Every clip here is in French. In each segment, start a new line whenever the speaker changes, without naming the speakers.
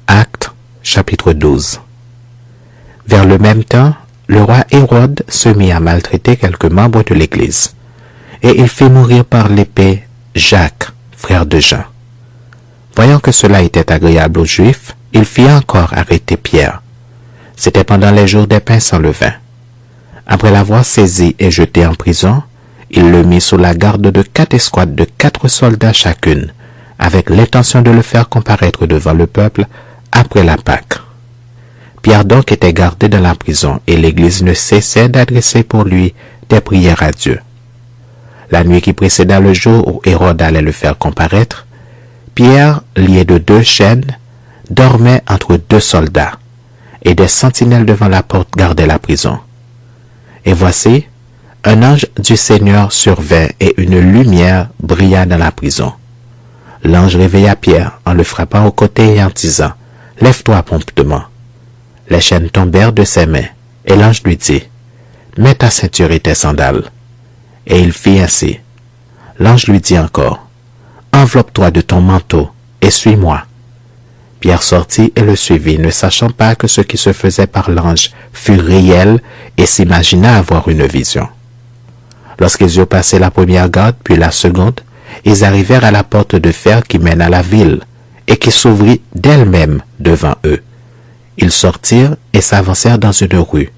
Actes, chapitre 12. Vers le même temps, le roi Hérode se mit à maltraiter quelques membres de l'Église, et il fit mourir par l'épée Jacques, frère de Jean. Voyant que cela était agréable aux Juifs, il fit encore arrêter Pierre. C'était pendant les jours des pains sans levain. Après l'avoir saisi et jeté en prison, il le mit sous la garde de 4 escouades de 4 soldats chacune, avec l'intention de le faire comparaître devant le peuple après la Pâque. Pierre donc était gardé dans la prison et l'Église ne cessait d'adresser pour lui des prières à Dieu. La nuit qui précéda le jour où Hérode allait le faire comparaître, Pierre, lié de 2 chaînes, dormait entre 2 soldats, et des sentinelles devant la porte gardaient la prison. Et voici, un ange du Seigneur survint et une lumière brilla dans la prison. L'ange réveilla Pierre en le frappant au côté et en disant « Lève-toi promptement ». Les chaînes tombèrent de ses mains, et l'ange lui dit « Mets ta ceinture et tes sandales ». Et il fit ainsi. L'ange lui dit encore « Enveloppe-toi de ton manteau et suis-moi ». Pierre sortit et le suivit, ne sachant pas que ce qui se faisait par l'ange fut réel et s'imagina avoir une vision. Lorsqu'ils eurent passé la première garde, puis la seconde, ils arrivèrent à la porte de fer qui mène à la ville, et qui s'ouvrit d'elle-même devant eux. Ils sortirent et s'avancèrent dans une rue.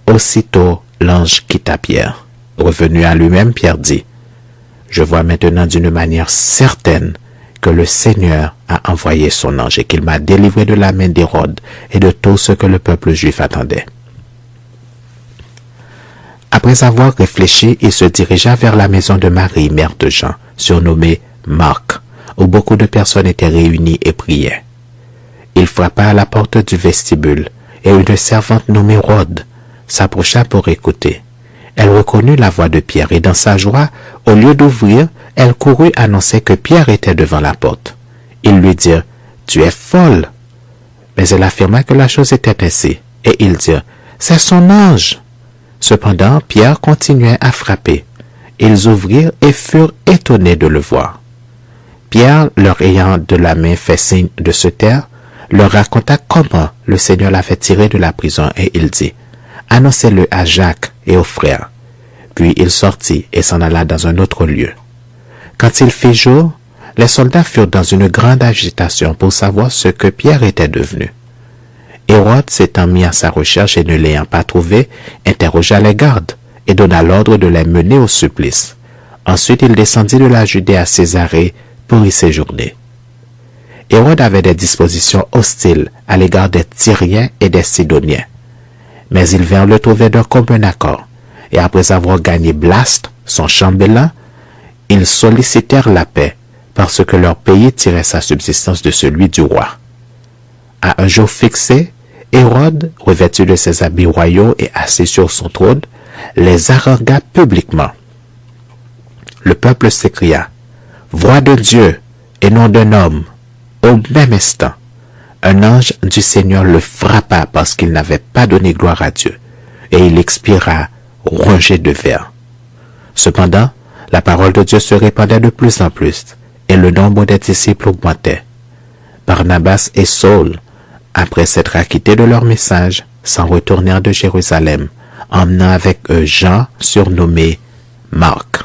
Aussitôt, l'ange quitta Pierre. Revenu à lui-même, Pierre dit, « Je vois maintenant d'une manière certaine que le Seigneur a envoyé son ange et qu'il m'a délivré de la main d'Hérode et de tout ce que le peuple juif attendait. » Après avoir réfléchi, il se dirigea vers la maison de Marie, mère de Jean, surnommée Marc, où beaucoup de personnes étaient réunies et priaient. Il frappa à la porte du vestibule, et une servante nommée Rhode s'approcha pour écouter. Elle reconnut la voix de Pierre, et dans sa joie, au lieu d'ouvrir, elle courut annoncer que Pierre était devant la porte. Ils lui dirent « Tu es folle !» Mais elle affirma que la chose était ainsi, et ils dirent « C'est son ange !» Cependant, Pierre continuait à frapper. Ils ouvrirent et furent étonnés de le voir. Pierre, leur ayant de la main fait signe de se taire, leur raconta comment le Seigneur l'avait tiré de la prison et il dit « Annoncez-le à Jacques et aux frères. » Puis il sortit et s'en alla dans un autre lieu. Quand il fit jour, les soldats furent dans une grande agitation pour savoir ce que Pierre était devenu. Hérode s'étant mis à sa recherche et ne l'ayant pas trouvé, interrogea les gardes et donna l'ordre de les mener au supplice. Ensuite il descendit de la Judée à Césarée pour y séjourner. Hérode avait des dispositions hostiles à l'égard des Tyriens et des Sidoniens. Mais ils vinrent le trouver d'un commun accord, et après avoir gagné Blaste, son chambellan, ils sollicitèrent la paix, parce que leur pays tirait sa subsistance de celui du roi. À un jour fixé, Hérode, revêtu de ses habits royaux et assis sur son trône, les harangua publiquement. Le peuple s'écria « Voix de Dieu et non d'un homme !» Au même instant, un ange du Seigneur le frappa parce qu'il n'avait pas donné gloire à Dieu, et il expira rongé de vers. Cependant, la parole de Dieu se répandait de plus en plus, et le nombre des disciples augmentait. Barnabas et Saul, après s'être acquittés de leur message, s'en retournèrent de Jérusalem, emmenant avec eux Jean, surnommé Marc.